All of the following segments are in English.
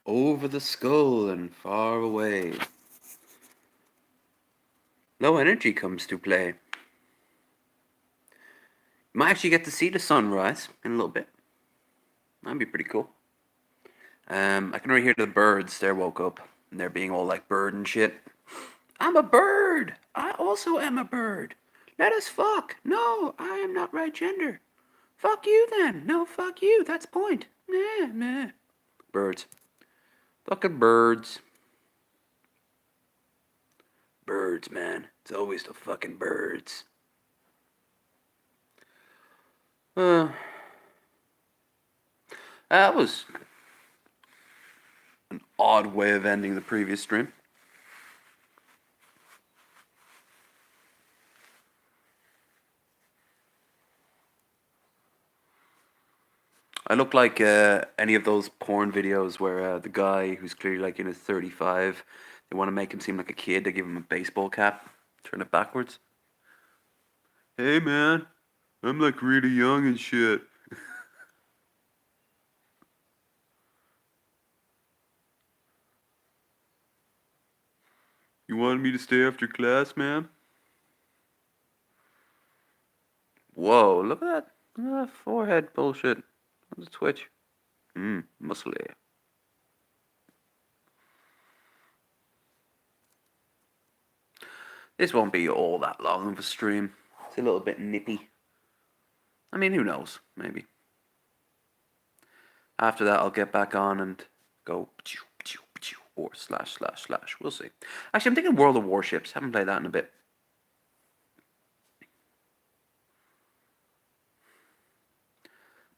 Over the skull and far away. Low energy comes to play. You might actually get to see the sunrise in a little bit. That'd be pretty cool. I can already hear the birds. They woke up and they're being all like bird and shit. I'm a bird. I also am a bird. Let us fuck. No, I am not right gender. Fuck you then. No, fuck you. That's point. Meh, meh. Birds. Fucking birds. Birds, man. It's always the fucking birds. That was an odd way of ending the previous stream. I look like any of those porn videos where the guy who's clearly like in his 35, they want to make him seem like a kid. They give him a baseball cap, turn it backwards. Hey man, I'm like really young and shit. You wanted me to stay after class, man? Whoa, look at that. Look at that forehead bullshit on the Twitch. Muscly. This won't be all that long of a stream. It's a little bit nippy. I mean, who knows? Maybe. After that, I'll get back on and go or slash. We'll see. Actually, I'm thinking World of Warships. Haven't played that in a bit.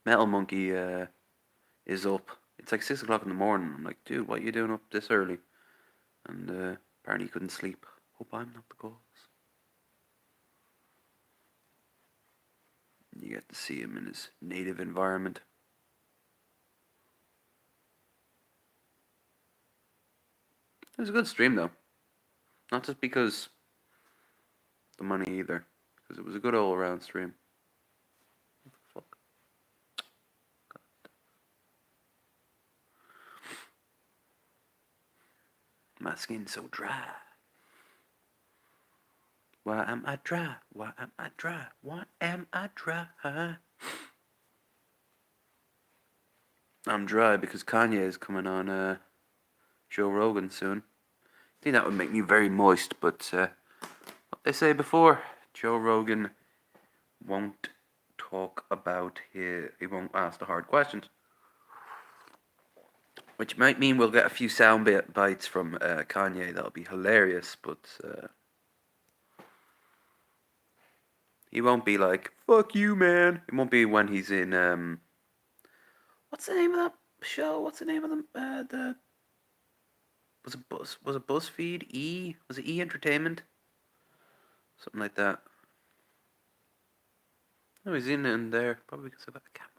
Metal Monkey is up. It's like 6 o'clock in the morning. I'm like, dude, what are you doing up this early? And apparently he couldn't sleep. Hope I'm not the cause. You get to see him in his native environment. It was a good stream though. Not just because the money either. Because it was a good all around stream. What the fuck? My skin's so dry. Why am I dry? Why am I dry? Why am I dry? I'm dry because Kanye is coming on Joe Rogan soon. I think that would make me very moist, but what they say before, Joe Rogan won't talk about he won't ask the hard questions. Which might mean we'll get a few sound bites from Kanye. That'll be hilarious, but he won't be like, fuck you, man. It won't be when he's in, what's the name of that show? What's the name of the was it BuzzFeed? Was it E Entertainment? Something like that. No, he's in there, probably because I've got the camera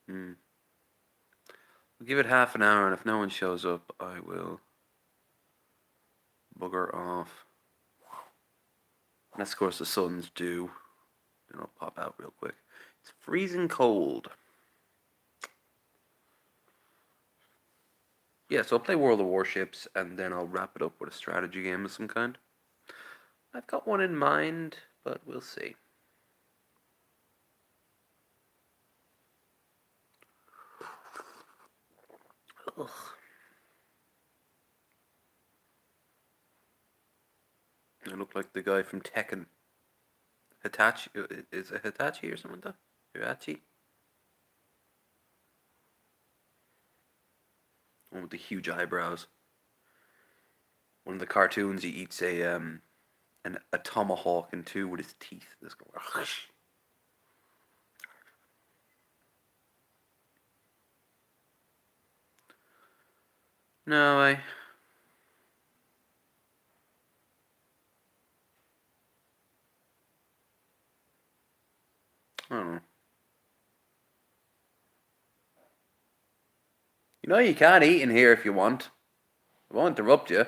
on. We'll give it half an hour, and if no one shows up, I will bugger off. Unless, of course, the sun's due. Then I'll pop out real quick. It's freezing cold. Yeah, so I'll play World of Warships, and then I'll wrap it up with a strategy game of some kind. I've got one in mind, but we'll see. Ugh. I look like the guy from Tekken. Hitachi, is it Hitachi or something like that? Hitachi? One with the huge eyebrows. One of the cartoons, he eats a tomahawk in two with his teeth. This guy. No, I don't know. You know you can't eat in here if you want. I won't interrupt you.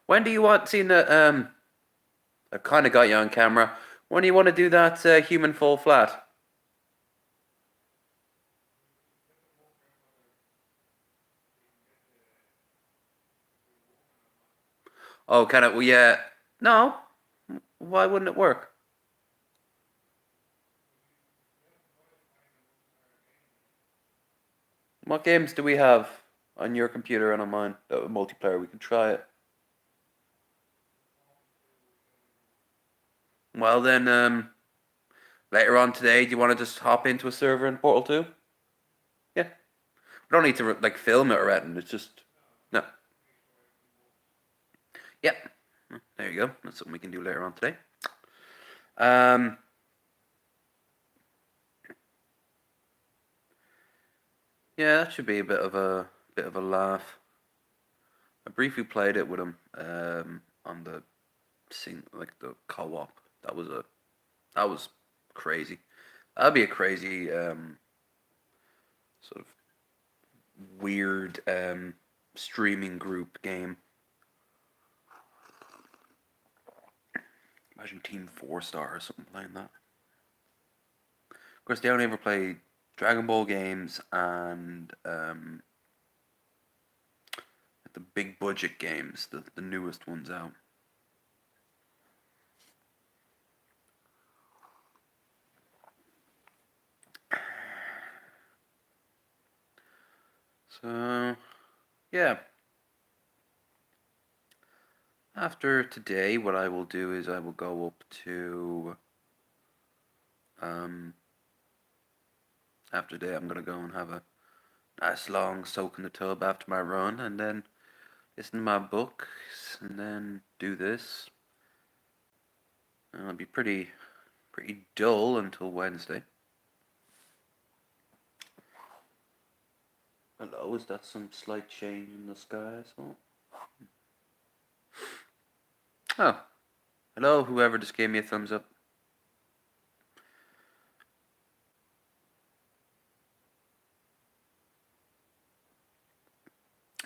When do you want seeing the I kind of got you on camera. When do you want to do that human fall flat? Oh, kind of. Well, yeah. No. Why wouldn't it work? What games do we have on your computer and on mine that are multiplayer? We can try it. Well, then, later on today, do you want to just hop into a server in Portal 2? Yeah. We don't need to like film it or anything. It's just no. Yeah. There you go. That's something we can do later on today. Um, yeah, that should be a bit of a laugh. I briefly played it with him on the like the co-op. That was crazy. That'd be a crazy sort of weird streaming group game. Imagine Team 4 Star or something like that. Of course, they only ever play Dragon Ball games and the big budget games, the newest ones out. So, yeah. After today, what I will do is I will go up to after today, I'm gonna go and have a nice long soak in the tub after my run, and then listen to my books, and then do this. And it'll be pretty dull until Wednesday. Hello, is that some slight change in the sky? So, oh, hello, whoever just gave me a thumbs up.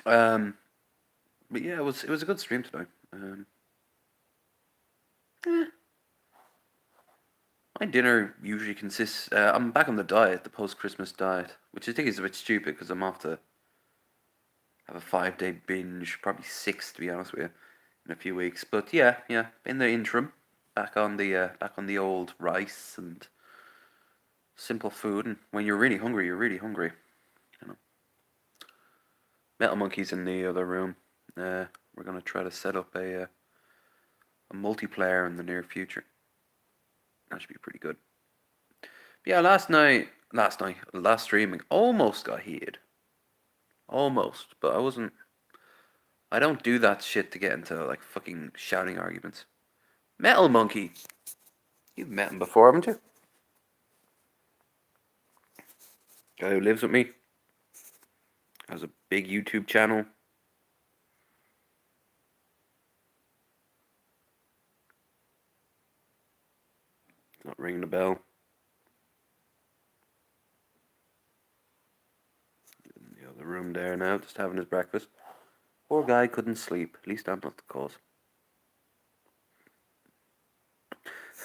But yeah, it was a good stream today. Eh, my dinner usually consists. I'm back on the diet, the post-Christmas diet, which I think is a bit stupid because I'm off to have a 5-day binge, probably six to be honest with you, in a few weeks. But yeah, in the interim, back on the old rice and simple food. And when you're really hungry, you're really hungry. You know. Metal Monkey's in the other room. We're gonna try to set up a multiplayer in the near future. That should be pretty good. But yeah, last streaming almost got heated. Almost, but I wasn't. I don't do that shit to get into like fucking shouting arguments. Metal Monkey, you've met him before, haven't you? Guy who lives with me, has a big YouTube channel. Not ringing a bell. In the other room there now, just having his breakfast. Poor guy couldn't sleep. At least I'm not the cause.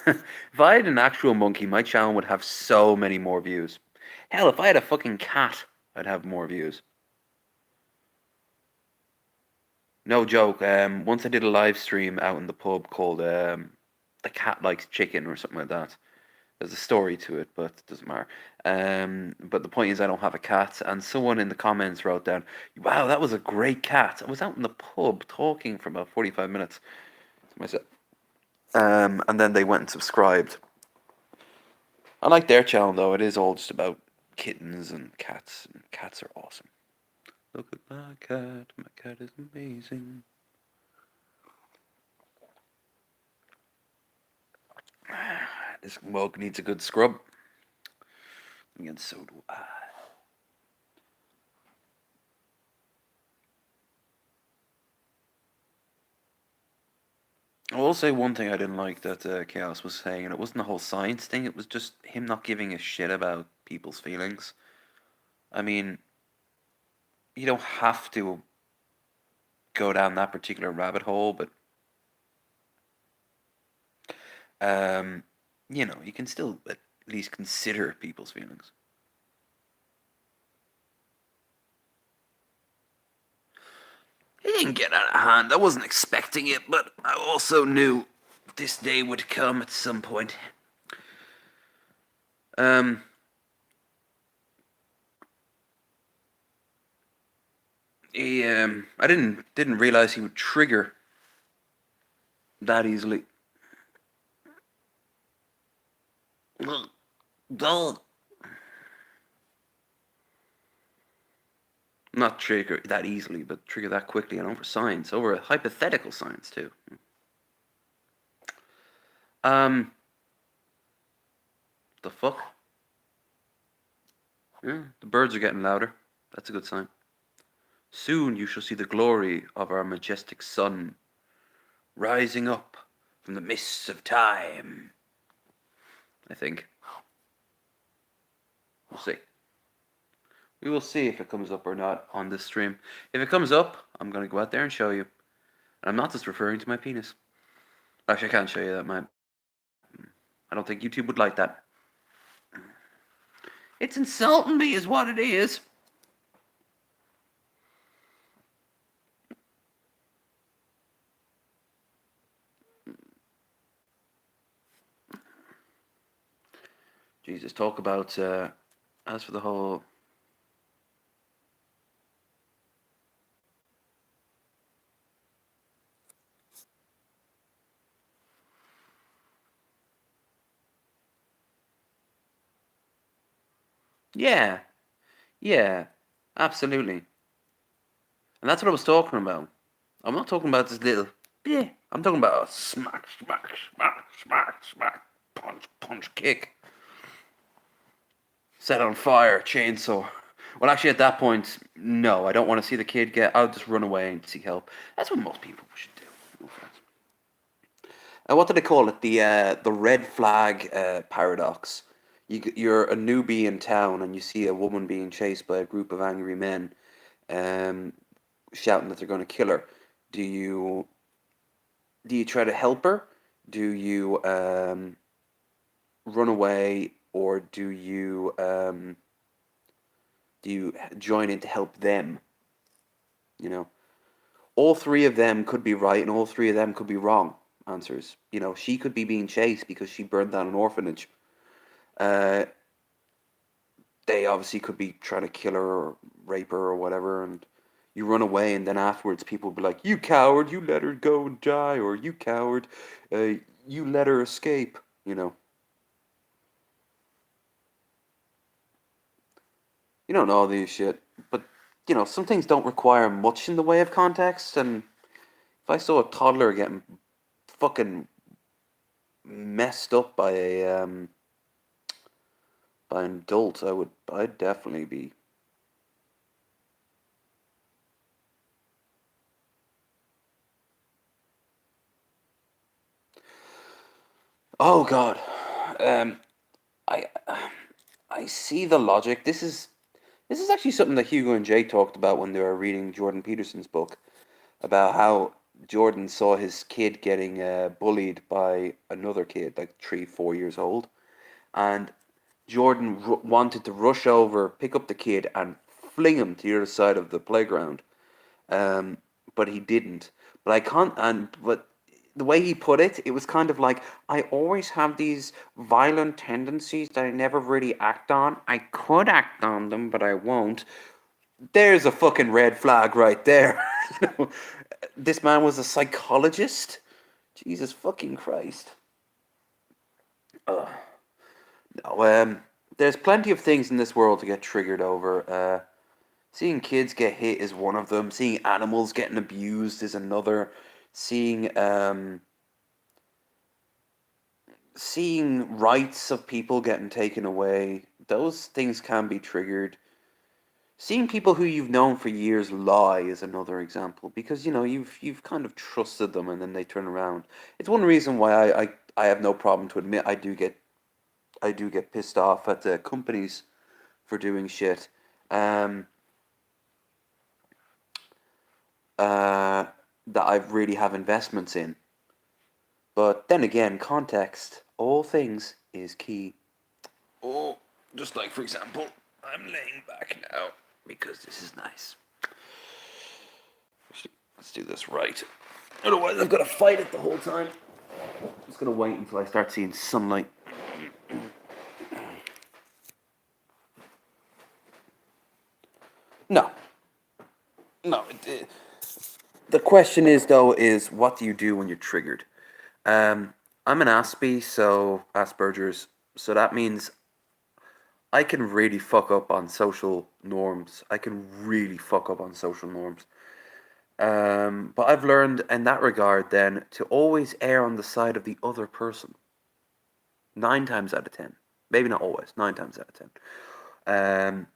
If I had an actual monkey, my channel would have so many more views. Hell, if I had a fucking cat, I'd have more views. No joke. Once I did a live stream out in the pub called "The Cat Likes Chicken" or something like that. There's a story to it, but it doesn't matter. But the point is, I don't have a cat, and someone in the comments wrote down, "Wow, that was a great cat." I was out in the pub talking for about 45 minutes to myself, and then they went and subscribed. I like their channel though. It is all just about kittens and cats. And cats are awesome. Look at my cat. My cat is amazing. This mug needs a good scrub. And so do I. I will say one thing I didn't like that Chaos was saying, and it wasn't the whole science thing, it was just him not giving a shit about people's feelings. I mean, you don't have to go down that particular rabbit hole, but um, you can still at least consider people's feelings. It didn't get out of hand. I wasn't expecting it, but I also knew this day would come at some point. Um, I didn't realize he would trigger that easily. Not trigger that easily, but trigger that quickly and over science, over hypothetical science too. Um, the fuck? Yeah, the birds are getting louder. That's a good sign. Soon you shall see the glory of our majestic sun rising up from the mists of time. I think. We'll see. We will see if it comes up or not on this stream. If it comes up, I'm going to go out there and show you. And I'm not just referring to my penis. Actually, I can't show you that, man. I don't think YouTube would like that. It's insulting me, is what it is. Jesus, talk about, as for the whole... Yeah, yeah, absolutely. And that's what I was talking about. I'm not talking about this little... Yeah, I'm talking about a smack, smack, smack, smack, smack, punch, punch, kick. Set on fire, chainsaw. Well, actually, at that point, no, I don't want to see the kid get. I'll just run away and seek help. That's what most people should do. No offense. What do they call it? The red flag paradox. You're a newbie in town and you see a woman being chased by a group of angry men, um, shouting that they're going to kill her. Do you try to help her? Do you run away, or do you join in to help them? You know, all three of them could be right and all three of them could be wrong answers. She could be being chased because she burned down an orphanage. Uh, they obviously could be trying to kill her or rape her or whatever, and you run away, and then afterwards people will be like, "You coward! You let her go and die," or "You coward! You let her escape." You don't know all these shit, but some things don't require much in the way of context, and if I saw a toddler getting fucking messed up by an adult, I'd definitely be. Oh God, um, I I see the logic. This is actually something that Hugo and Jay talked about when they were reading Jordan Peterson's book about how Jordan saw his kid getting bullied by another kid, like 3, 4 years old, and Jordan wanted to rush over, pick up the kid, and fling him to the other side of the playground. Um, but he didn't. But I can't. But the way he put it, it was kind of like, I always have these violent tendencies that I never really act on. I could act on them, but I won't. There's a fucking red flag right there. You know, this man was a psychologist. Jesus fucking Christ. Ugh. No, there's plenty of things in this world to get triggered over. Seeing kids get hit is one of them. Seeing animals getting abused is another. Seeing seeing rights of people getting taken away, those things can be triggered. Seeing people who you've known for years lie is another example, because you've kind of trusted them and then they turn around. It's one reason why I have no problem to admit I do get pissed off at the companies for doing shit. Um, that I really have investments in. But then again, context, all things is key. Oh, just like for example, I'm laying back now because this is nice. Let's do this right. Otherwise, I've got to fight it the whole time. I'm just gonna wait until I start seeing sunlight. No, no. The question is though, is what do you do when you're triggered? I'm an Aspie, so Asperger's, so that means I can really fuck up on social norms. I can really fuck up on social norms. But I've learned in that regard then to always err on the side of the other person. 9 times out of 10. Maybe not always, 9 times out of 10. Um,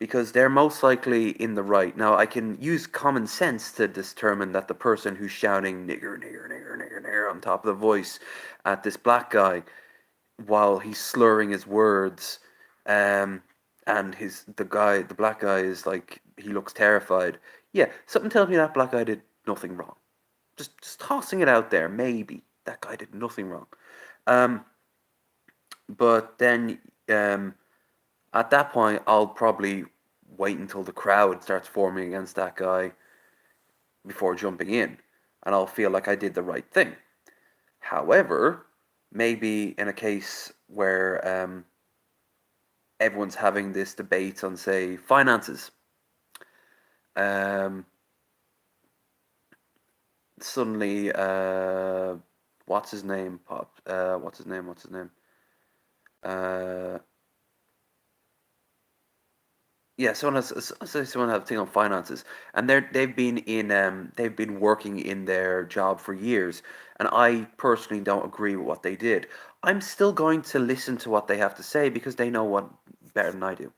because they're most likely in the right. Now, I can use common sense to determine that the person who's shouting nigger, nigger, nigger, nigger, nigger on top of the voice at this black guy while he's slurring his words, um, and the black guy is like, he looks terrified. Yeah, something tells me that black guy did nothing wrong. Just tossing it out there, maybe that guy did nothing wrong. Um, but then at that point, I'll probably wait until the crowd starts forming against that guy before jumping in, and I'll feel like I did the right thing. However, maybe in a case where everyone's having this debate on, say, finances, um, suddenly, what's his name? What's his name? What's his name? What's his name? Uh, Yeah, someone has a thing on finances, and they've been working in their job for years, and I personally don't agree with what they did. I'm still going to listen to what they have to say because they know what better than I do.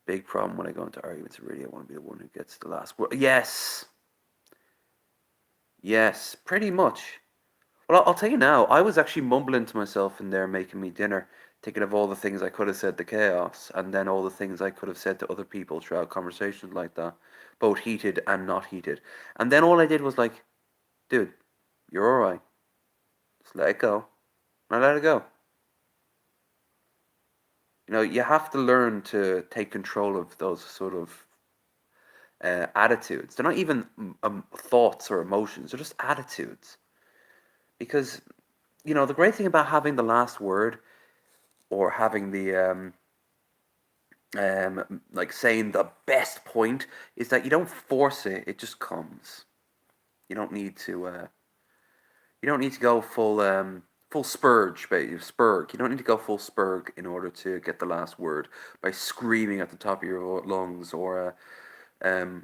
Big problem when I go into arguments. Really, I want to be the one who gets the last word. Yes, yes, pretty much. Well, I'll tell you now, I was actually mumbling to myself in there making me dinner, thinking of all the things I could have said to Chaos, and then all the things I could have said to other people throughout conversations like that, both heated and not heated. And then all I did was like, dude, you're alright. Just let it go. And I let it go. You know, you have to learn to take control of those sort of attitudes. They're not even thoughts or emotions, they're just attitudes. Because, you know, the great thing about having the last word or having the like saying the best point is that you don't force it; it just comes. You don't need to. You don't need to go full spurge, spurg. You don't need to go full spurg in order to get the last word by screaming at the top of your lungs or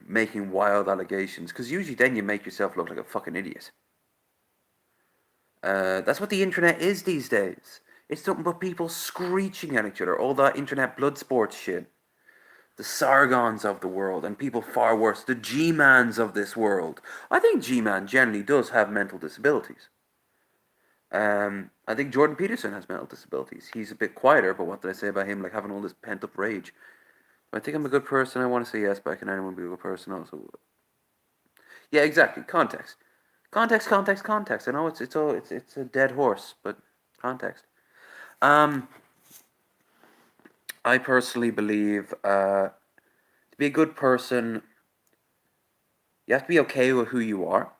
making wild allegations. Because usually then you make yourself look like a fucking idiot. That's what the internet is these days. It's nothing but people screeching at each other. All that internet blood sports shit. The Sargons of the world, and people far worse, the G-Mans of this world. I think G-Man generally does have mental disabilities. I think Jordan Peterson has mental disabilities. He's a bit quieter, but what did I say about him? Like having all this pent-up rage. I think I'm a good person. I want to say yes, but I can anyone be a good person also? Yeah, exactly. Context. Context, context, context. I know it's a dead horse, but context. Um, I personally believe to be a good person, you have to be okay with who you are,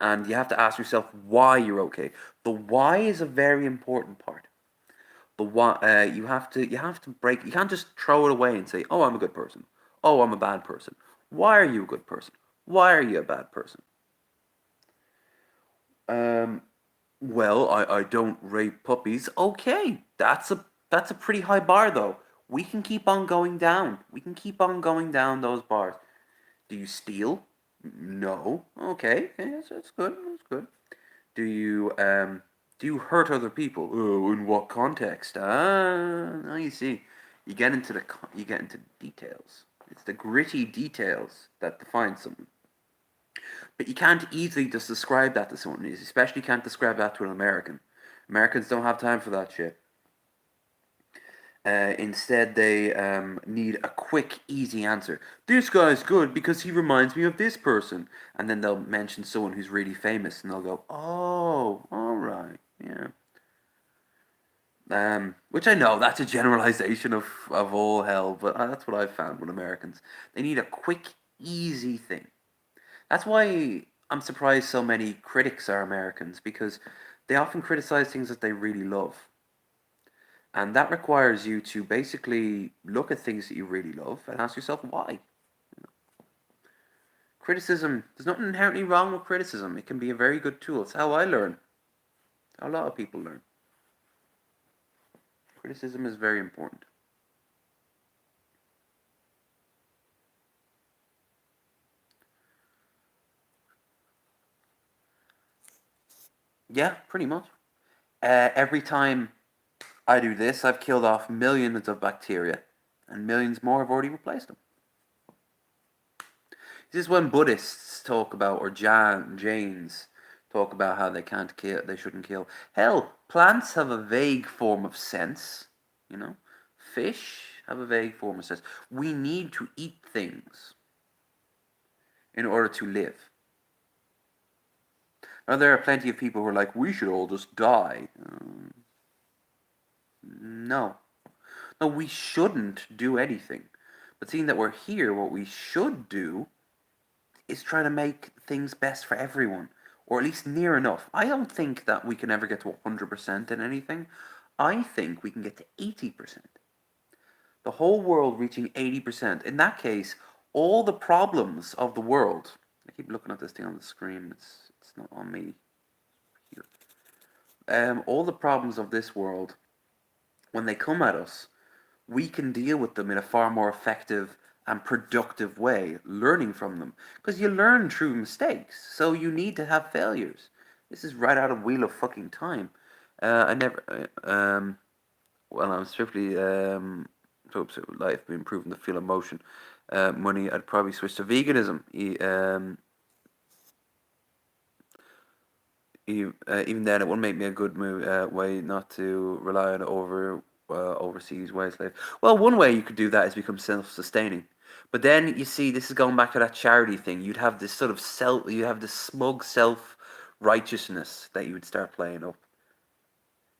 and you have to ask yourself why you're okay. The why is a very important part. The why you have to break. You can't just throw it away and say, "Oh, I'm a good person. Oh, I'm a bad person." Why are you a good person? Why are you a bad person? Um, well, I don't rape puppies. Okay, that's a pretty high bar though. We can keep on going down. We can keep on going down those bars. Do you steal? No. Okay, okay, that's good. That's good. Do you do you hurt other people? Oh, in what context? Now you see, you get into details. It's the gritty details that define someone. But you can't easily just describe that to someone. You especially can't describe that to an American. Americans don't have time for that shit. Instead, they need a quick, easy answer. This guy's good because he reminds me of this person. And then they'll mention someone who's really famous, and they'll go, "Oh, all right, yeah." Which I know that's a generalization of all hell, but that's what I've found with Americans. They need a quick, easy thing. That's why I'm surprised so many critics are Americans, because they often criticize things that they really love. And that requires you to basically look at things that you really love and ask yourself why. Criticism, there's nothing inherently wrong with criticism. It can be a very good tool. It's how I learn. How a lot of people learn. Criticism is very important. Yeah, pretty much. Every time I do this, I've killed off millions of bacteria, and millions more have already replaced them. This is when Buddhists talk about, or Jains talk about how they can't kill, they shouldn't kill. Hell, plants have a vague form of sense, you know. Fish have a vague form of sense. We need to eat things in order to live. Now, there are plenty of people who are like, we should all just die. No. No, we shouldn't do anything. But seeing that we're here, what we should do is try to make things best for everyone, or at least near enough. I don't think that we can ever get to 100% in anything. I think we can get to 80%. The whole world reaching 80%. In that case, all the problems of the world. I keep looking at this thing on the screen. It's not on me here. All the problems of this world, when they come at us, we can deal with them in a far more effective and productive way, learning from them. Because you learn through mistakes, so you need to have failures. This is right out of Wheel of fucking Time. I never, well, I'm strictly hopes of life be improving the feel of motion. Money, I'd probably switch to veganism. Even then, it wouldn't make me a good way not to rely on overseas wage slave. Well, one way you could do that is become self-sustaining. But then you see, this is going back to that charity thing. You'd have this sort of you have this smug self righteousness that you would start playing up.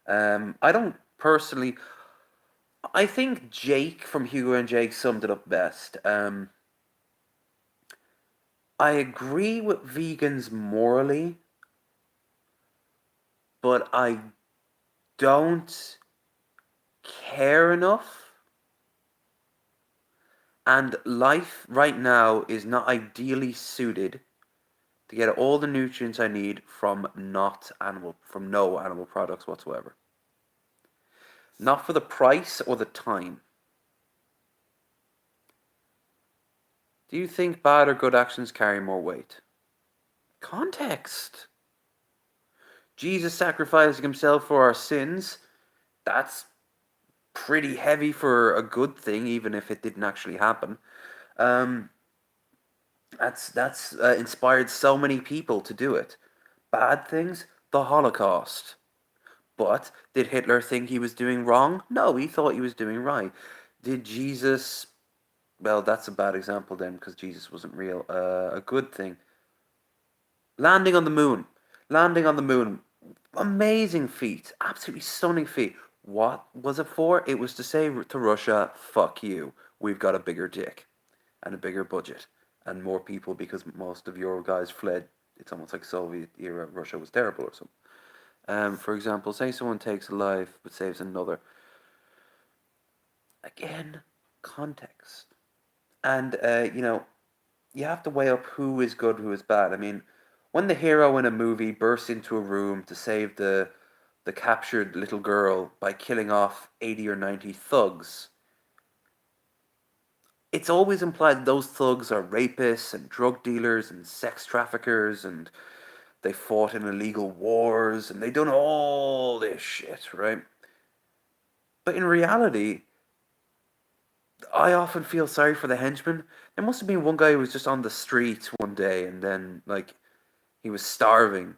I don't personally. I think Jake from Hugo and Jake summed it up best. I agree with vegans morally, but I don't care enough. And life right now is not ideally suited to get all the nutrients I need from no animal products whatsoever. Not for the price or the time. Do you think bad or good actions carry more weight? Context. Jesus sacrificing himself for our sins, that's pretty heavy for a good thing, even if it didn't actually happen. That's inspired so many people to do it. Bad things, the Holocaust. But did Hitler think he was doing wrong? No, he thought he was doing right. Did Jesus? Well, that's a bad example then, because Jesus wasn't real. A good thing. Landing on the moon. Landing on the moon. Amazing feat. Absolutely stunning feat. What was it for? It was to say to Russia, fuck you. We've got a bigger dick and a bigger budget and more people because most of your guys fled. It's almost like Soviet era Russia was terrible or something. For example, say someone takes a life but saves another. Again, context. And, you have to weigh up who is good, who is bad. I mean, when the hero in a movie bursts into a room to save the captured little girl by killing off 80 or 90 thugs, it's always implied that those thugs are rapists and drug dealers and sex traffickers and they fought in illegal wars and they done all this shit, right? But in reality, I often feel sorry for the henchmen. There must have been one guy who was just on the streets one day and then, like, he was starving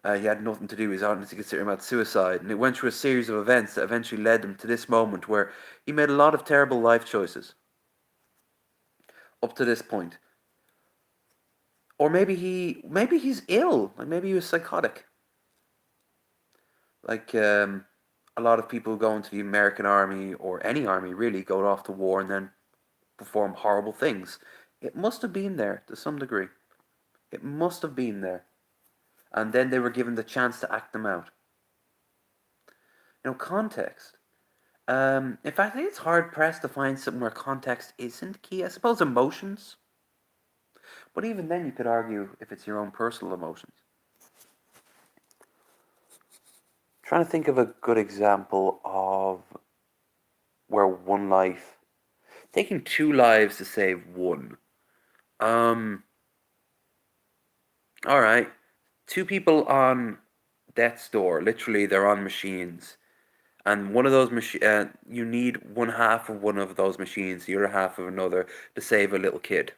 He had nothing to do. He was honestly considering about suicide, and it went through a series of events that eventually led him to this moment where he made a lot of terrible life choices up to this point. Or maybe he's ill. Like maybe he was psychotic. Like a lot of people go into the American army or any army really go off to war and then perform horrible things. It must have been there to some degree. It must have been there. And then they were given the chance to act them out. Context. In fact, I think it's hard pressed to find something where context isn't key. I suppose emotions. But even then, you could argue if it's your own personal emotions. Trying to think of a good example of where one life, taking two lives to save one. All right, two people on death's door. Literally, they're on machines, and one of those you need one half of one of those machines, the other half of another, to save a little kid.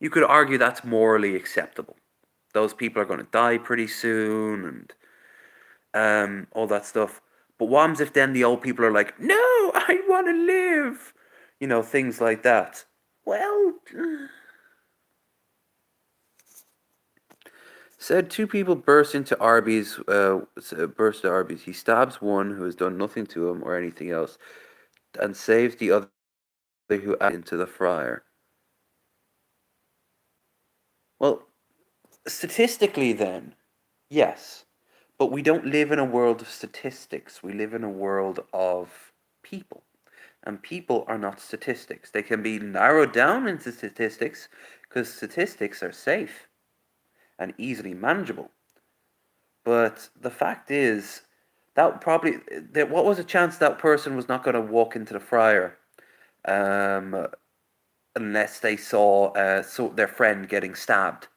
You could argue that's morally acceptable. Those people are going to die pretty soon, and all that stuff. But what happens if then the old people are like, no, I want to live? Things like that. Well, said two people burst into Arby's. Burst to Arby's. He stabs one who has done nothing to him or anything else, and saves the other who into the fryer. Well, statistically, then, yes, but we don't live in a world of statistics. We live in a world of people. And people are not statistics. They can be narrowed down into statistics because statistics are safe and easily manageable. But the fact is, what was the chance that person was not going to walk into the fryer unless they saw their friend getting stabbed,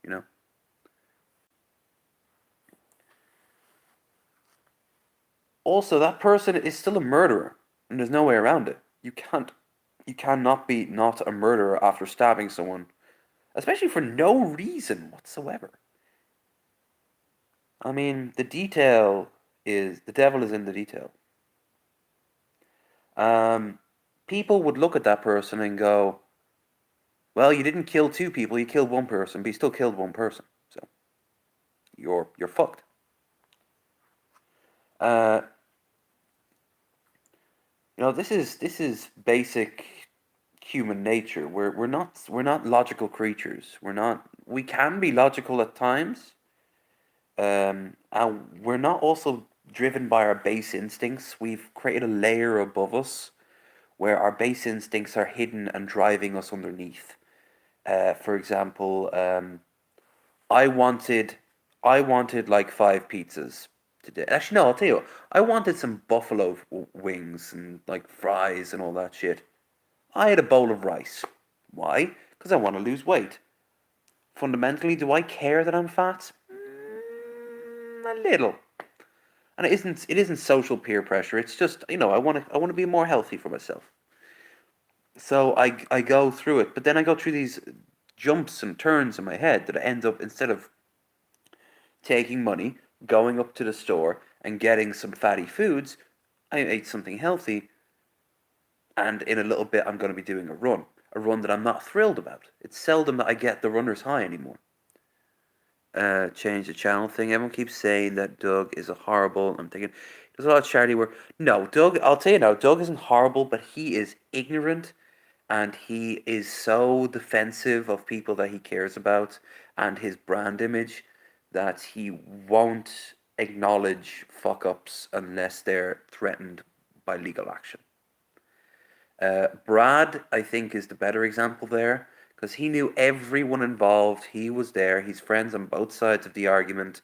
you know? Also, that person is still a murderer, and there's no way around it. You cannot be not a murderer after stabbing someone, especially for no reason whatsoever. I mean, the devil is in the detail. People would look at that person and go, "Well, you didn't kill two people; you killed one person, but you still killed one person. So you're fucked." Uh, this is basic human nature. We're not logical creatures. We can be logical at times. And we're not also driven by our base instincts. We've created a layer above us where our base instincts are hidden and driving us underneath. For example, I wanted I wanted like 5 pizzas today. Actually, no, I'll tell you what. I wanted some buffalo wings and like fries and all that shit. I had a bowl of rice. Why? Because I want to lose weight. Fundamentally, do I care that I'm fat? A little. And it isn't social peer pressure. It's just I want to be more healthy for myself. So I go through it, but then I go through these jumps and turns in my head that I end up, instead of taking money, going up to the store and getting some fatty foods, I ate something healthy, and in a little bit I'm going to be doing a run that I'm not thrilled about. It's seldom that I get the runner's high anymore. Change the channel thing. Everyone keeps saying that Doug is a horrible. I'm thinking there's a lot of charity work. No, Doug. I'll tell you now, Doug isn't horrible, but he is ignorant, and he is so defensive of people that he cares about and his brand image that he won't acknowledge fuck ups unless they're threatened by legal action. Brad, I think, is the better example there because he knew everyone involved. He was there. He's friends on both sides of the argument,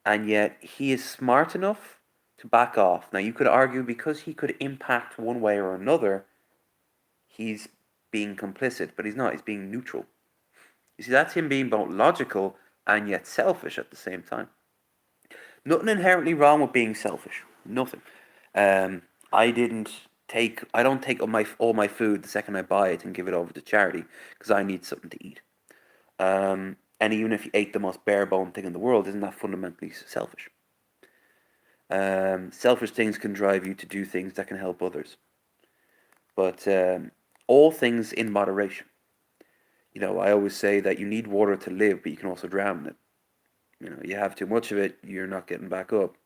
and yet he is smart enough to back off. Now, you could argue because he could impact one way or another, he's being complicit, but he's not. He's being neutral. You see, that's him being both logical and yet selfish at the same time. Nothing inherently wrong with being selfish. Nothing. I don't take all my food the second I buy it and give it over to charity because I need something to eat. And even if you ate the most bare bone thing in the world, isn't that fundamentally selfish? Selfish things can drive you to do things that can help others. But all things in moderation. I always say that you need water to live, but you can also drown in it. You have too much of it, you're not getting back up.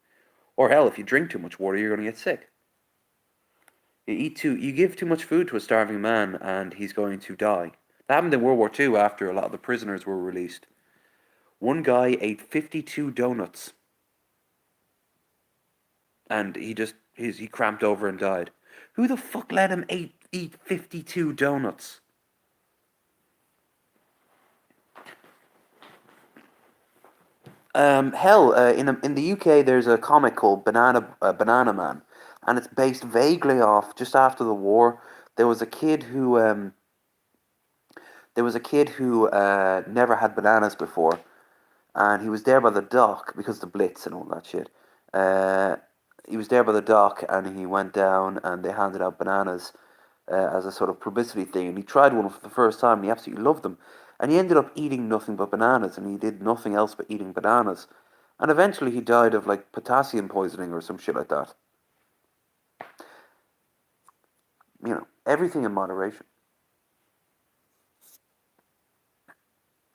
Or hell, if you drink too much water, you're going to get sick. You give too much food to a starving man, and he's going to die. That happened in World War II after a lot of the prisoners were released. One guy ate 52 donuts, and he cramped over and died. Who the fuck let him eat 52 donuts? In the UK, there's a comic called Banana Man, and it's based vaguely off just after the war. There was a kid who never had bananas before, and he was there by the dock because of the Blitz and all that shit. Uh, he was there by the dock, and he went down, and they handed out bananas as a sort of publicity thing. And he tried one for the first time, and he absolutely loved them. And he ended up eating nothing but bananas, and he did nothing else but eating bananas. And eventually, he died of like potassium poisoning or some shit like that. Everything in moderation.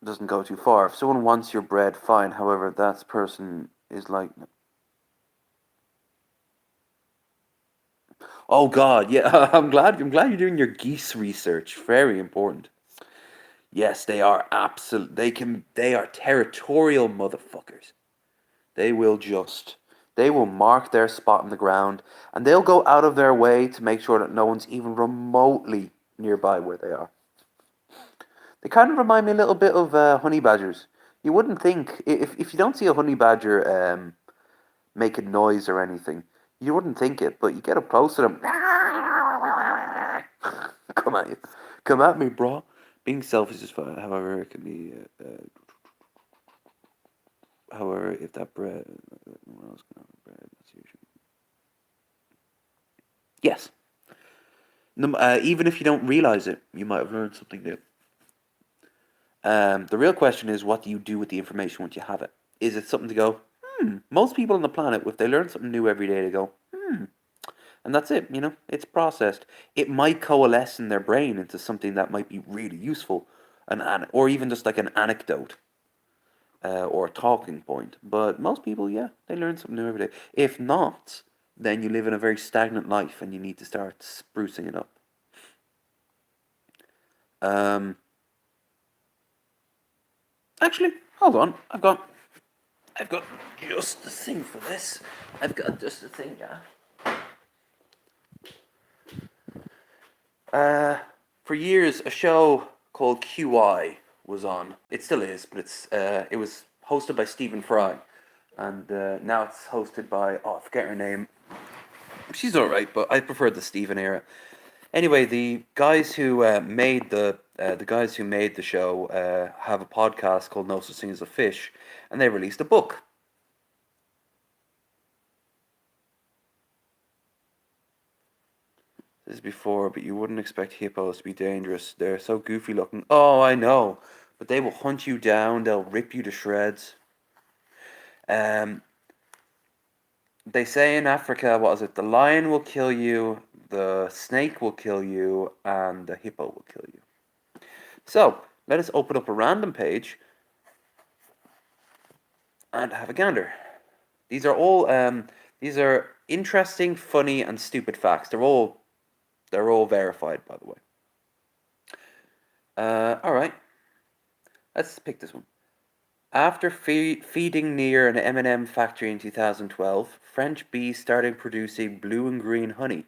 Doesn't go too far. If someone wants your bread, fine. However, that person is like, oh God, yeah. I'm glad you're doing your geese research. Very important. Yes, they are absolute. They are territorial motherfuckers. They will just. They will mark their spot on the ground, and they'll go out of their way to make sure that no one's even remotely nearby where they are. They kind of remind me a little bit of honey badgers. You wouldn't think if you don't see a honey badger making noise or anything, you wouldn't think it, but you get up close to them. Come at you, come at me, bro. Being selfish is fine. However, it can be. However, if that bread, what else can have bread? That's usually yes. Even if you don't realize it, you might have learned something new. The real question is, what do you do with the information once you have it? Is it something to go, Most people on the planet, if they learn something new every day, they go, and that's it, it's processed. It might coalesce in their brain into something that might be really useful, or even just like an anecdote or a talking point. But most people, yeah, they learn something new every day. If not, then you live in a very stagnant life and you need to start sprucing it up. Actually, hold on. I've got just the thing for this. I've got just the thing, yeah. For years, a show called QI was on. It still is, but it was hosted by Stephen Fry, and now it's hosted by I forget her name. She's all right, but I prefer the Stephen era. Anyway, the guys who made the show have a podcast called No Such Thing as a Fish, and they released a book. This is before, but you wouldn't expect hippos to be dangerous. They're so goofy looking. Oh, I know, but they will hunt you down. They'll rip you to shreds. They say in Africa, what is it? The lion will kill you, the snake will kill you, and the hippo will kill you. So, let us open up a random page and have a gander. These are interesting, funny, and stupid facts. They're all verified, by the way. All right. Let's pick this one. After feeding near an M&M factory in 2012, French bees started producing blue and green honey.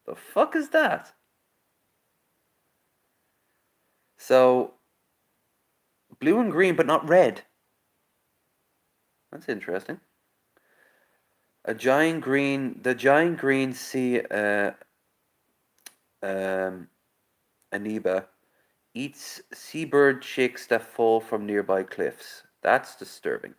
The fuck is that? So, blue and green, but not red. That's interesting. The giant green sea amoeba eats seabird chicks that fall from nearby cliffs. That's disturbing.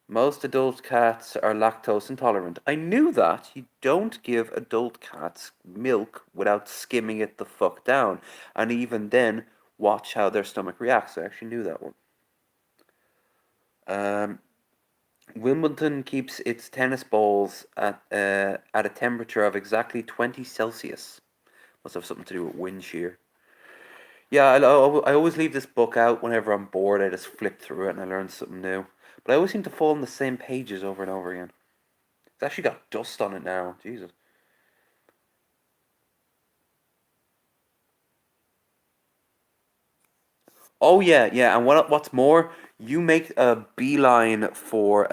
Most adult cats are lactose intolerant. I knew that. You don't give adult cats milk without skimming it the fuck down. And even then, watch how their stomach reacts. I actually knew that one. Um, Wimbledon keeps its tennis balls at a temperature of exactly 20 Celsius. Must have something to do with wind shear. Yeah, I always leave this book out whenever I'm bored. I just flip through it and I learn something new. But I always seem to fall on the same pages over and over again. It's actually got dust on it now. Jesus. Oh yeah, yeah. And what's more, you make a beeline for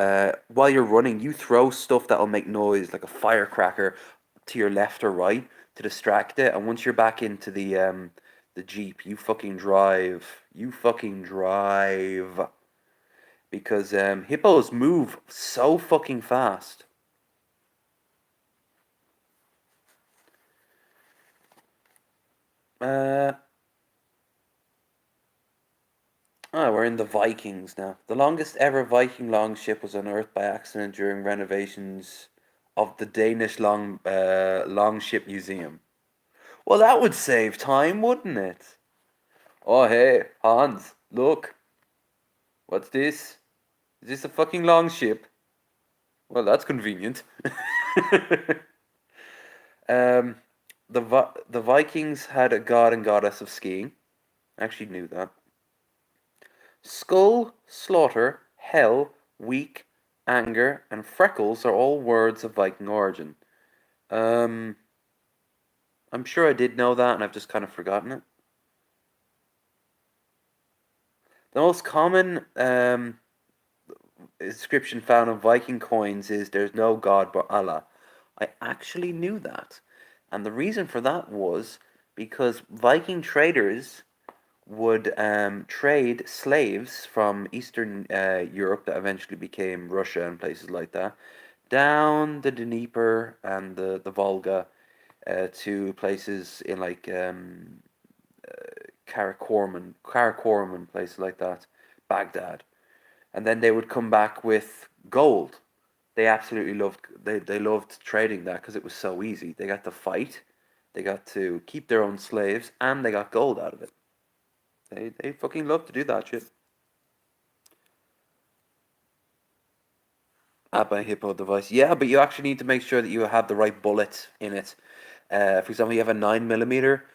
while you're running. You throw stuff that'll make noise, like a firecracker, to your left or right to distract it. And once you're back into the jeep, you fucking drive. You fucking drive because hippos move so fucking fast. Uh, we're in the Vikings now. The longest ever Viking longship was unearthed by accident during renovations of the Danish Longship Museum. Well, that would save time, wouldn't it? Oh, hey, Hans, look. What's this? Is this a fucking longship? Well, that's convenient. um, the Vikings had a god and goddess of skiing. I actually knew that. Skull, slaughter, hell, weak, anger, and freckles are all words of Viking origin. Um, I'm sure I did know that, and I've just kind of forgotten it. The most common inscription found on Viking coins is "There's no god but Allah." I actually knew that, and the reason for that was because Viking traders would trade slaves from Eastern Europe that eventually became Russia and places like that down the Dnieper and the Volga to places in like Karakorum, places like that, Baghdad, and then they would come back with gold. They absolutely loved they loved trading that because it was so easy. They got to fight, they got to keep their own slaves, and they got gold out of it. They fucking love to do that shit. App a hippo device. Yeah, but you actually need to make sure that you have the right bullet in it. For example, you have a 9 millimeter.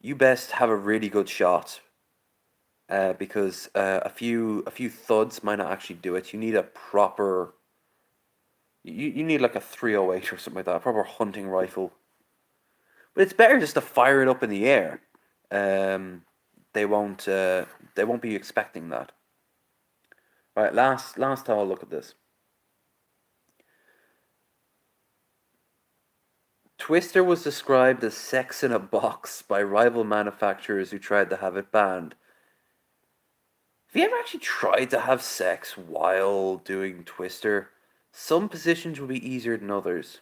You best have a really good shot. Because a few thuds might not actually do it. You need a proper. You need like a 308 or something like that, a proper hunting rifle. But it's better just to fire it up in the air. Um, they won't. They won't be expecting that. Right. Last time I'll look at this. Twister was described as sex in a box by rival manufacturers who tried to have it banned. Have you ever actually tried to have sex while doing Twister? Some positions will be easier than others.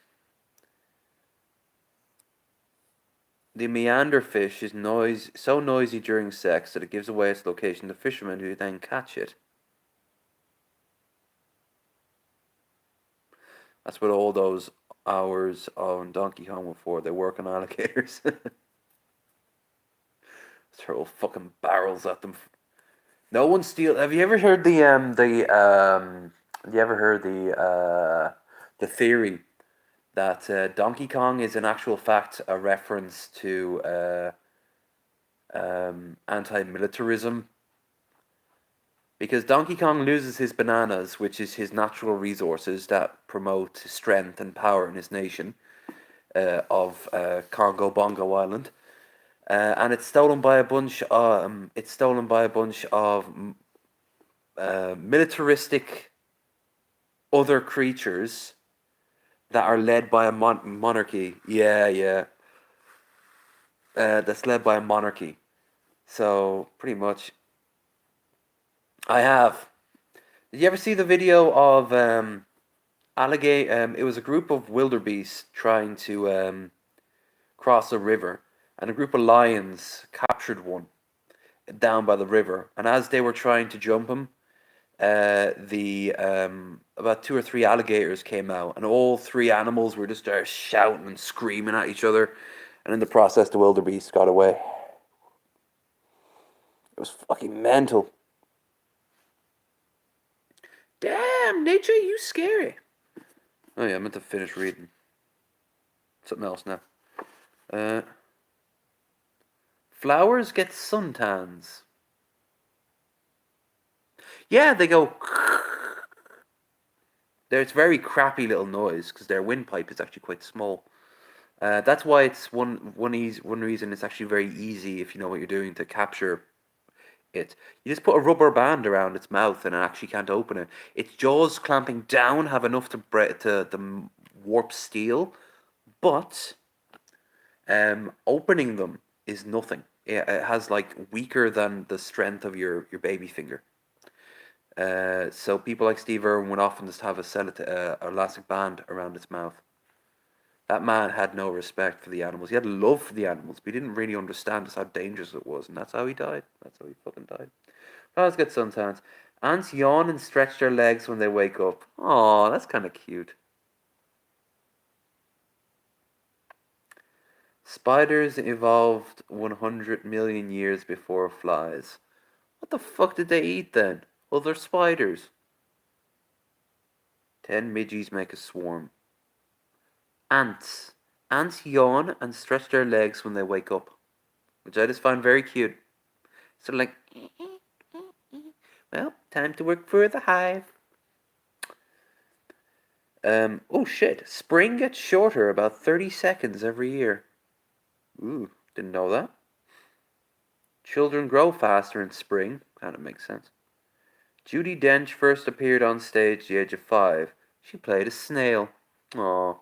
The meander fish is so noisy during sex that it gives away its location to fishermen who then catch it. That's what all those hours on Donkey Kong were for. They work on alligators. Throw fucking barrels at them. No one steal. Have you ever heard Have you ever heard the theory that Donkey Kong is in actual fact a reference to anti-militarism? Because Donkey Kong loses his bananas, which is his natural resources that promote strength and power in his nation of Congo Bongo Island, and it's stolen by a bunch. It's stolen by a bunch of militaristic other creatures that are led by a monarchy. Yeah, yeah. That's led by a monarchy. So pretty much, I have. Did you ever see the video of alligator? It was a group of wildebeest trying to cross a river, and a group of lions captured one down by the river. And as they were trying to jump him, the about two or three alligators came out, and all three animals were just there shouting and screaming at each other. And in the process, the wildebeest got away. It was fucking mental. Damn, nature, you scary. Oh yeah, I meant to finish reading something else now. Uh, Flowers get suntans. Yeah, they go. It's very crappy little noise because their windpipe is actually quite small. That's why it's one reason it's actually very easy if you know what you're doing to capture it. You just put a rubber band around its mouth and it actually can't open it. Its jaws clamping down have enough to warp steel, but opening them is nothing. It has like weaker than the strength of your baby finger. So people like Steve Irwin would often just have a elastic band around its mouth. That man had no respect for the animals. He had love for the animals, but he didn't really understand just how dangerous it was, and that's how he died. That's how he fucking died. Flowers get suntans. Ants yawn and stretch their legs when they wake up. Oh, that's kind of cute. Spiders evolved 100 million years before flies. What the fuck did they eat then? Other spiders. 10 midges make a swarm. Ants. Ants yawn and stretch their legs when they wake up, which I just find very cute. Sort of like, well, time to work for the hive. Oh shit. Spring gets shorter about 30 seconds every year. Ooh, didn't know that. Children grow faster in spring. Kind of makes sense. Judi Dench first appeared on stage at the age of 5. She played a snail. Aww.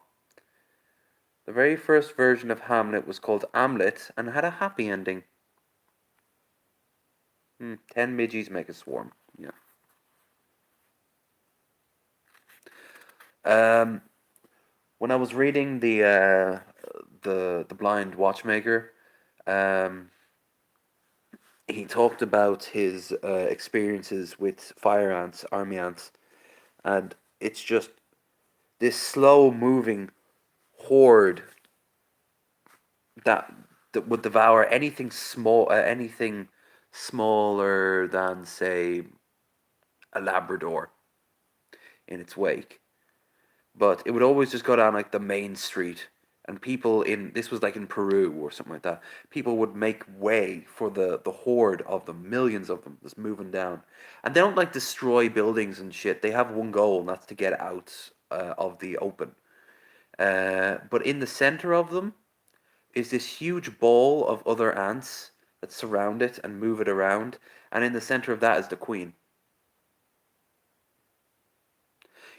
The very first version of Hamlet was called Amlet and had a happy ending. 10 midges make a swarm. Yeah. When I was reading the Blind Watchmaker, um, he talked about his experiences with fire ants, army ants, and it's just this slow moving horde that that would devour anything smaller than say a Labrador in its wake. But it would always just go down like the main street, and people in this was like in Peru or something like that. People would make way for the horde of them, millions of them, just moving down. And they don't like destroy buildings and shit. They have one goal, and that's to get out of the open. But in the center of them is this huge ball of other ants that surround it and move it around, and in the center of that is the queen.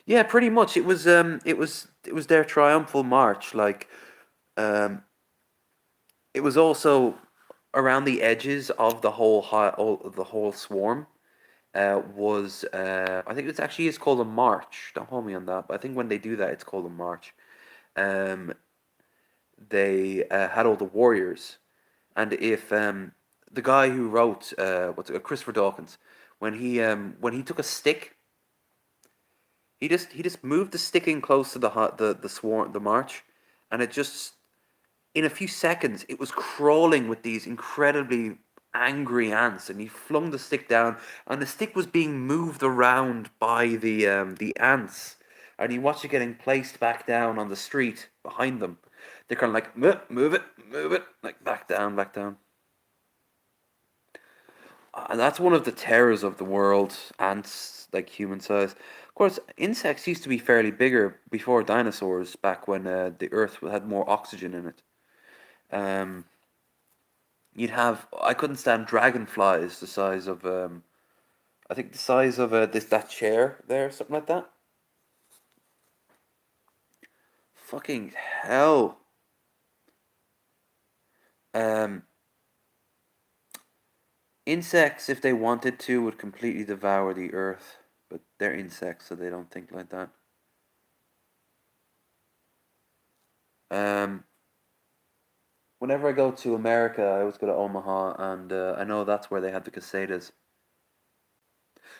Yeah, pretty much. It was their triumphal march. Like, um, it was also around the edges of the whole swarm. Was I think it's actually is called a march. Don't hold me on that, but I think when they do that, it's called a march. Um, they had all the warriors, and if the guy who wrote Christopher Dawkins, when he took a stick, he just moved the stick in close to the march, and it just in a few seconds it was crawling with these incredibly angry ants, and he flung the stick down, and the stick was being moved around by the ants, and you watch it getting placed back down on the street behind them. They're kind of like move it, like back down, back down. And that's one of the terrors of the world. Ants, like human size. Of course, insects used to be fairly bigger before dinosaurs, back when the Earth had more oxygen in it. Um, I couldn't stand dragonflies the size of I think the size of that chair there, something like that. Fucking hell. Um, Insects, if they wanted to, would completely devour the earth, but they're insects, so they don't think like that. Um, Whenever I go to America, I always go to Omaha, and I know that's where they have the casadas.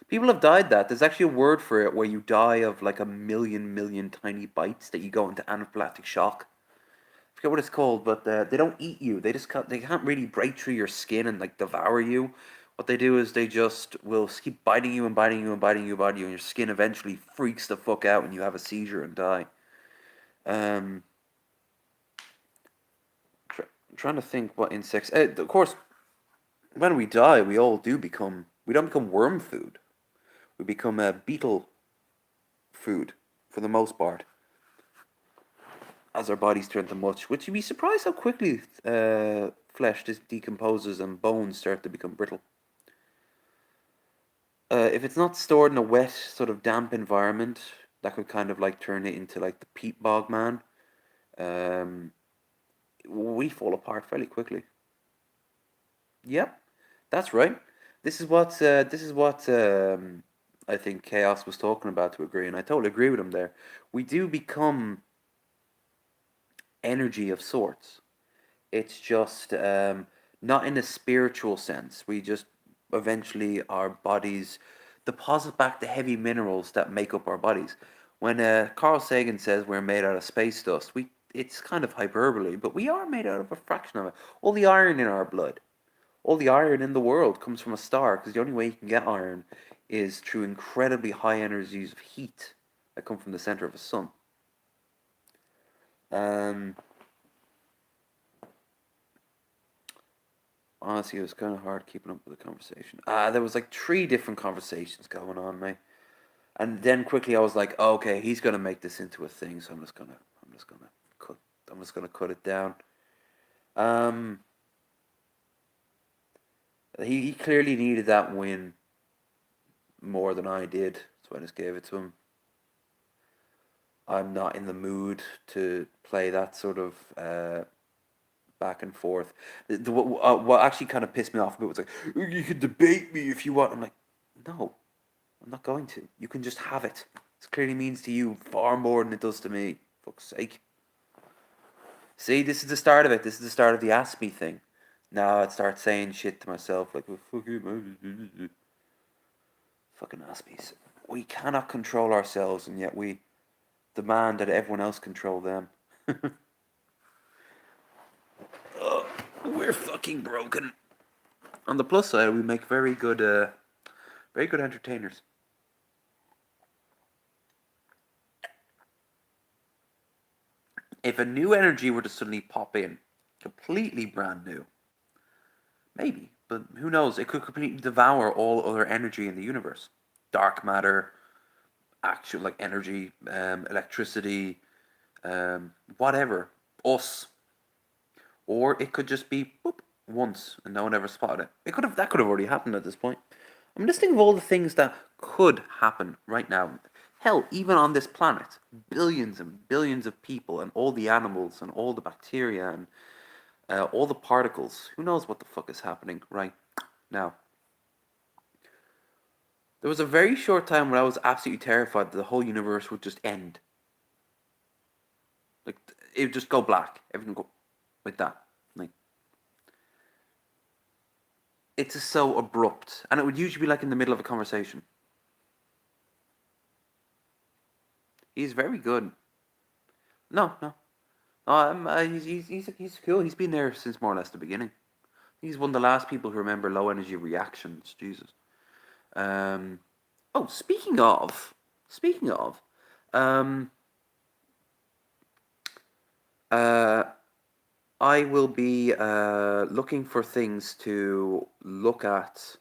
People have died that. There's actually a word for it where you die of like a million tiny bites that you go into anaphylactic shock. I forget what it's called, but they don't eat you. They can't really break through your skin and like devour you. What they do is they just will keep biting you and biting you and biting you and biting you, and your skin eventually freaks the fuck out and you have a seizure and die. Um, trying to think what insects. Of course, when we die, we all do become. We don't become worm food. We become beetle food for the most part, as our bodies turn to mush. Which you'd be surprised how quickly flesh decomposes and bones start to become brittle. If it's not stored in a wet, sort of damp environment, that could kind of like turn it into like the peat bog man. Um, we fall apart fairly quickly. Yep, that's right. This is what I think Chaos was talking about to agree, and I totally agree with him there. We do become energy of sorts. It's just not in a spiritual sense. We just eventually our bodies deposit back the heavy minerals that make up our bodies. When Carl Sagan says we're made out of space dust, we it's kind of hyperbole, but we are made out of a fraction of it. All the iron in our blood, all the iron in the world comes from a star because the only way you can get iron is through incredibly high energies of heat that come from the center of a sun. Um, Honestly, it was kind of hard keeping up with the conversation. There was like three different conversations going on, mate. And then quickly I was like, oh, okay, he's gonna make this into a thing, so cut, I'm just gonna cut it down. Um, he clearly needed that win more than I did, so I just gave it to him. I'm not in the mood to play that sort of back and forth. What actually kind of pissed me off a bit was like, you can debate me if you want. I'm like, no, I'm not going to. You can just have it. This clearly means to you far more than it does to me. Fuck's sake. See, this is the start of it. This is the start of the ask me thing. Now I'd start saying shit to myself like, well, fucking Aspies. We cannot control ourselves, and yet we demand that everyone else control them. Ugh, we're fucking broken. On the plus side, we make very good entertainers. If a new energy were to suddenly pop in, completely brand new, maybe, but who knows? It could completely devour all other energy in the universe. Dark matter, actual like energy, electricity, whatever, us, or it could just be whoop, once and no one ever spotted it. That could have already happened at this point. I'm just thinking of all the things that could happen right now. Hell, even on this planet, billions and billions of people and all the animals and all the bacteria and all the particles. Who knows what the fuck is happening right now? There was a very short time when I was absolutely terrified that the whole universe would just end. Like it would just go black. Everything would go like that. Like it's just so abrupt, and it would usually be like in the middle of a conversation. He's very good. No, no. He's cool. He's been there since more or less the beginning. He's one of the last people who remember low energy reactions. Jesus. Um. Oh, speaking of, um, uh, I will be looking for things to look at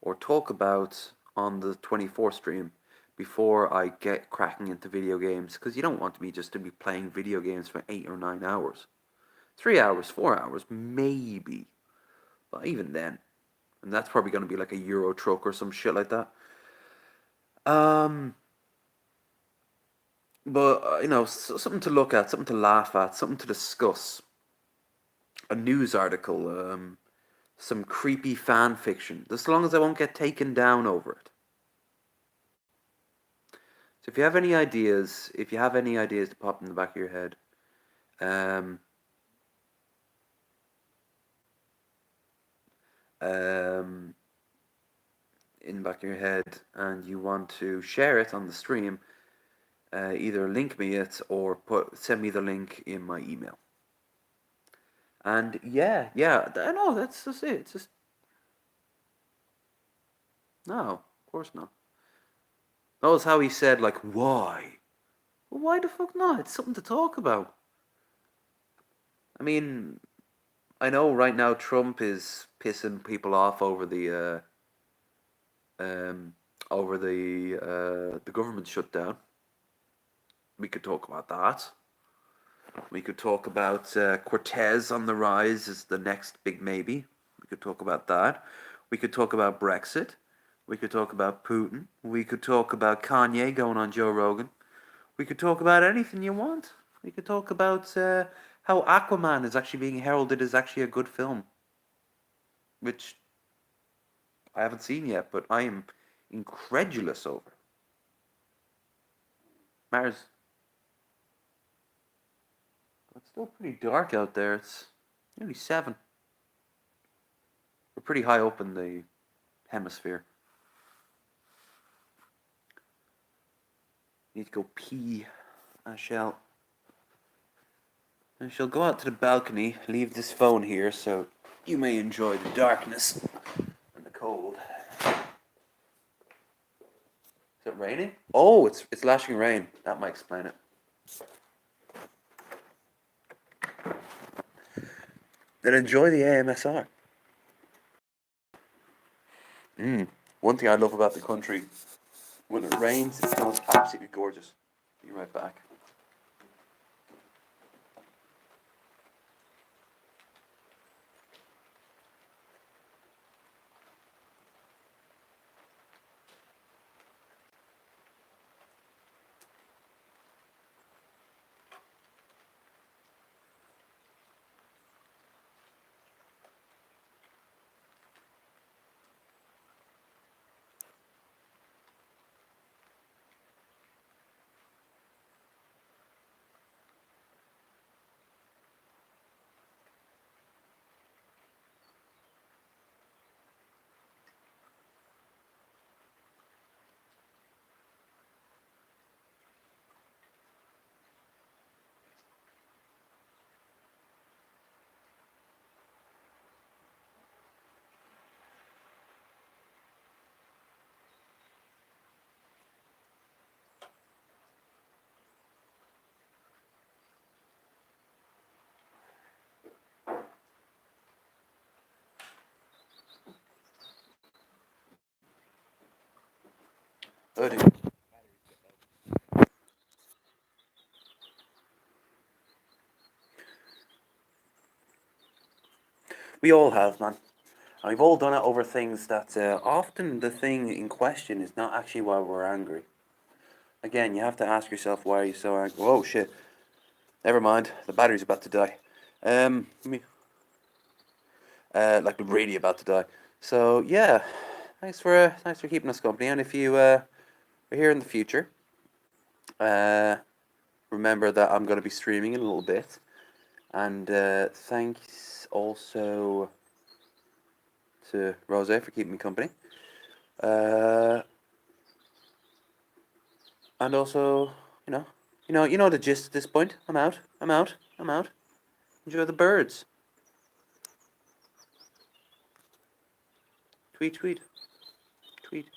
or talk about on the 24th stream before I get cracking into video games, because you don't want me just to be playing video games for 8 or 9 hours. 3 hours, 4 hours, maybe. But even then. And that's probably going to be like a Euro truck or some shit like that. Um, but, something to look at, something to laugh at, something to discuss. A news article, some creepy fan fiction, as long as I won't get taken down over it. So if you have any ideas to pop in the back of your head, um, um, in the back of your head, and you want to share it on the stream, either link me it or send me the link in my email. And yeah, I know that's just it. It's just No, of course not. Notice how he said, like, why? Well, why the fuck not? It's something to talk about. I mean, I know right now Trump is pissing people off um, over the government shutdown. We could talk about that. We could talk about Cortez on the rise as the next big maybe. We could talk about that. We could talk about Brexit. We could talk about Putin. We could talk about Kanye going on Joe Rogan. We could talk about anything you want. We could talk about how Aquaman is actually being heralded as actually a good film, which I haven't seen yet, but I am incredulous over. Mars, it's still pretty dark out there. It's nearly 7. We're pretty high up in the hemisphere. Need to go pee. I shall. I shall go out to the balcony, leave this phone here, so you may enjoy the darkness and the cold. Is it raining? Oh, it's lashing rain. That might explain it. Then enjoy the AMSR. One thing I love about the country, when it rains, it smells absolutely gorgeous. Be right back. Hoodie. We all have, man. And we've all done it over things that often the thing in question is not actually why we're angry. Again, you have to ask yourself, why are you so angry? Whoa, shit. Never mind. The battery's about to die. Like really about to die. So yeah, thanks for keeping us company. And if you are here in the future, uh, remember that I'm going to be streaming in a little bit. And thanks also to Rose for keeping me company. And also, you know the gist at this point. I'm out. I'm out. I'm out. Enjoy the birds. Tweet, tweet, tweet.